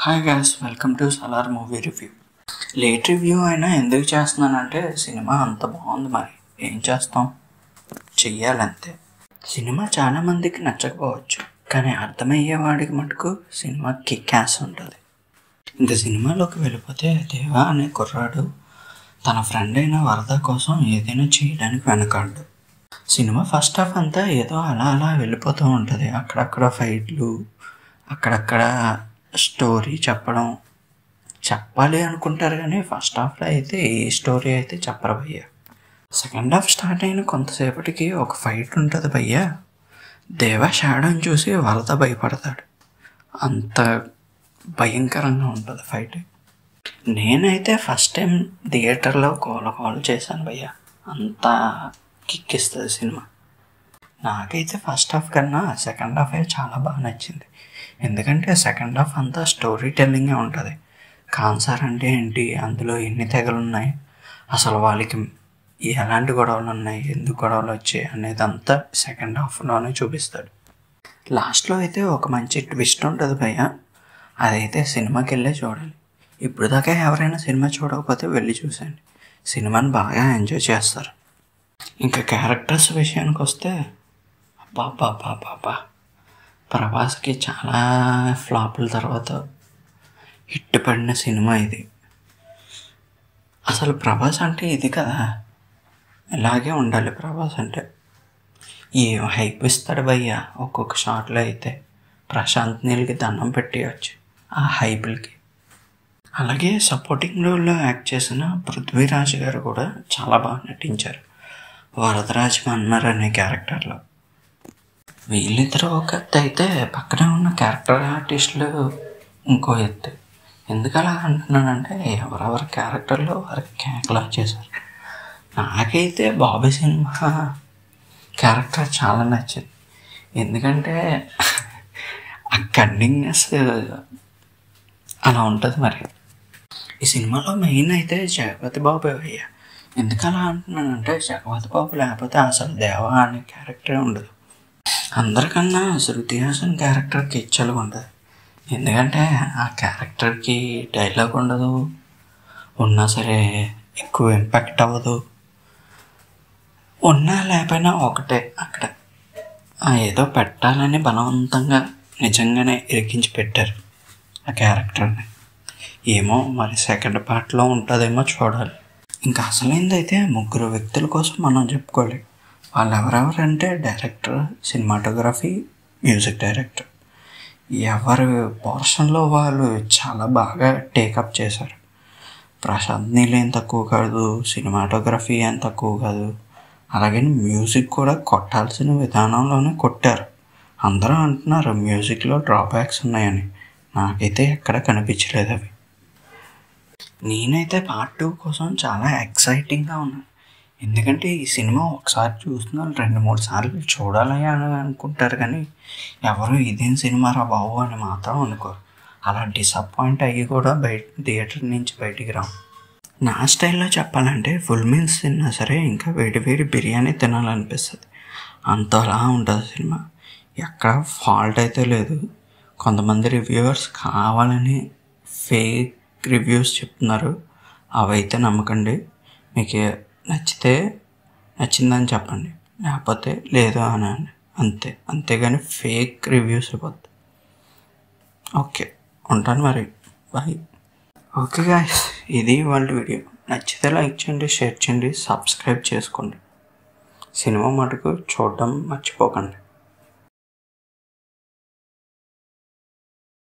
Hi guys, welcome to Salaar movie review. Late review అయినా ఎందుకు చేస్తున్నానంటే సినిమా అంత బాగుంది, మరి ఏం చేస్తాం, చెయ్యాలంతే. సినిమా చాలామందికి నచ్చకపోవచ్చు, కానీ అర్థమయ్యేవాడికి మటుకు సినిమా కిక్యాస్ ఉంటుంది. ఇంక సినిమాలోకి వెళ్ళిపోతే దేవా అనే కుర్రాడు తన ఫ్రెండ్ అయిన వరద కోసం ఏదైనా చేయడానికి వెనకాడు. సినిమా ఫస్ట్ హాఫ్ అంతా ఏదో అలా అలా వెళ్ళిపోతూ ఉంటుంది. అక్కడక్కడ ఫైట్లు, అక్కడక్కడ స్టోరీ చెప్పాలి అనుకుంటారు, కానీ ఫస్ట్ హాఫ్లో అయితే ఏ స్టోరీ అయితే చెప్పరు భయ్య. సెకండ్ హాఫ్ స్టార్ట్ అయిన కొంతసేపటికి ఒక ఫైట్ ఉంటుంది భయ్య. దేవా షాడోని చూసి వరద భయపడతాడు. అంత భయంకరంగా ఉంటుంది ఫైట్. నేనైతే ఫస్ట్ టైం థియేటర్లో కోల చేశాను భయ్య. అంత కిక్కిస్తుంది సినిమా. నాకైతే ఫస్ట్ హాఫ్ కన్నా సెకండ్ హాఫే చాలా బాగా నచ్చింది. ఎందుకంటే సెకండ్ హాఫ్ అంతా స్టోరీ టెల్లింగే ఉంటుంది. కాన్సర్ అంటే ఏంటి, అందులో ఎన్ని తెగలు ఉన్నాయి, అసలు వాళ్ళకి ఎలాంటి గొడవలు ఉన్నాయి, ఎందుకు గొడవలు వచ్చాయి అనేది అంతా సెకండ్ హాఫ్లోనే చూపిస్తాడు. లాస్ట్లో అయితే ఒక మంచి ట్విస్ట్ ఉంటుంది భయ్య. అదైతే సినిమాకి వెళ్ళే చూడాలి. ఇప్పుడు దాకా ఎవరైనా సినిమా చూడకపోతే వెళ్ళి చూసండి, సినిమాని బాగా ఎంజాయ్ చేస్తారు. ఇంకా క్యారెక్టర్స్ విషయానికి వస్తే బాబా ప్రభాస్కి చాలా ఫ్లాపుల తర్వాత హిట్ పడిన సినిమా ఇది. అసలు ప్రభాస్ అంటే ఇది కదా, ఇలాగే ఉండాలి ప్రభాస్ అంటే. ఏం హైప్ ఇస్తాడు భయ్య. ఒక్కొక్క షాట్లో అయితే ప్రశాంత్ నీల్కి దండం పెట్టేయచ్చు ఆ హైపులకి. అలాగే సపోర్టింగ్ రోల్లో యాక్ట్ చేసిన పృథ్వీరాజ్ గారు కూడా చాలా బాగా నటించారు వరదరాజ్ మన్నర్ అనే క్యారెక్టర్లో. వీళ్ళిద్దరూ ఒక ఎత్తు అయితే పక్కనే ఉన్న క్యారెక్టర్ ఆర్టిస్టులు ఇంకో ఎత్తు. ఎందుకు అలా అంటున్నానంటే ఎవరెవరి క్యారెక్టర్లో వారికి కేకలా చేశారు. నాకైతే బాబీ సినిమా క్యారెక్టర్ చాలా నచ్చింది. ఎందుకంటే ఆ కన్నింగ్నెస్ అలా ఉంటుంది. మరి ఈ సినిమాలో మెయిన్ అయితే జగపతి బాబు అయ్య. ఎందుకు అలా అంటున్నానంటే జగపతి బాబు లేకపోతే అసలు దేవా అనే క్యారెక్టరే ఉండదు. అందరికన్నా శృతి హాసన్ క్యారెక్టర్కి ఇచ్చలుగా ఉంటుంది. ఎందుకంటే ఆ క్యారెక్టర్కి డైలాగ్ ఉండదు, ఉన్నా సరే ఎక్కువ ఇంపాక్ట్ అవ్వదు. ఉన్నా లేకపోయినా ఒకటే అక్కడ ఏదో పెట్టాలని బలవంతంగా నిజంగానే ఇరికించి పెట్టారు ఆ క్యారెక్టర్ని. ఏమో మరి సెకండ్ పార్ట్లో ఉంటుందేమో చూడాలి. ఇంకా అసలైందైతే ముగ్గురు వ్యక్తుల కోసం మనం చెప్పుకోవాలి. వాళ్ళు ఎవరెవరంటే డైరెక్టర్, సినిమాటోగ్రఫీ, మ్యూజిక్ డైరెక్టర్. ఎవరి పోర్షన్లో వాళ్ళు చాలా బాగా టేకప్ చేశారు. ప్రశాంత్ నీల్ ఏం తక్కువ కాదు, సినిమాటోగ్రఫీ ఏం తక్కువ కాదు. అలాగే మ్యూజిక్ కూడా కొట్టాల్సిన విధానంలోనే కొట్టారు. అందరూ అంటున్నారు మ్యూజిక్లో డ్రాబ్యాక్స్ ఉన్నాయని, నాకైతే ఎక్కడ కనిపించలేదు అవి. నేనైతే పార్ట్ 2 కోసం చాలా ఎక్సైటింగ్గా ఉన్నాను. ఎందుకంటే ఈ సినిమా ఒకసారి చూస్తున్న 2-3 సార్లు చూడాలి అని అనుకుంటారు, కానీ ఎవరు ఇదేం సినిమా రా బాబు అని మాత్రం అనుకోరు. అలా డిసప్పాయింట్ అయ్యి కూడా థియేటర్ నుంచి బయటికి రాము. నా స్టైల్లో చెప్పాలంటే ఫుల్ మీల్స్ తిన్నా సరే ఇంకా వేడి వేడి బిర్యానీ తినాలనిపిస్తుంది. అంతలా ఉంటుంది సినిమా. ఎక్కడ ఫాల్ట్ అయితే లేదు. కొంతమంది రివ్యూవర్స్ కావాలని ఫేక్ రివ్యూస్ చెప్తున్నారు, అవైతే నమ్మకండి. మీకు నచ్చితే నచ్చిందని చెప్పండి, లేకపోతే లేదు అని అంతేగాని ఫేక్ రివ్యూస్ ఇవ్వద్దు. ఓకే, ఉంటాను మరి, బాయ్. ఓకే గాయ్స్, ఇది వాళ్ళ వీడియో. నచ్చితే లైక్ చేయండి, షేర్ చేయండి, సబ్స్క్రైబ్ చేసుకోండి. సినిమా మటుకు చూడడం మర్చిపోకండి.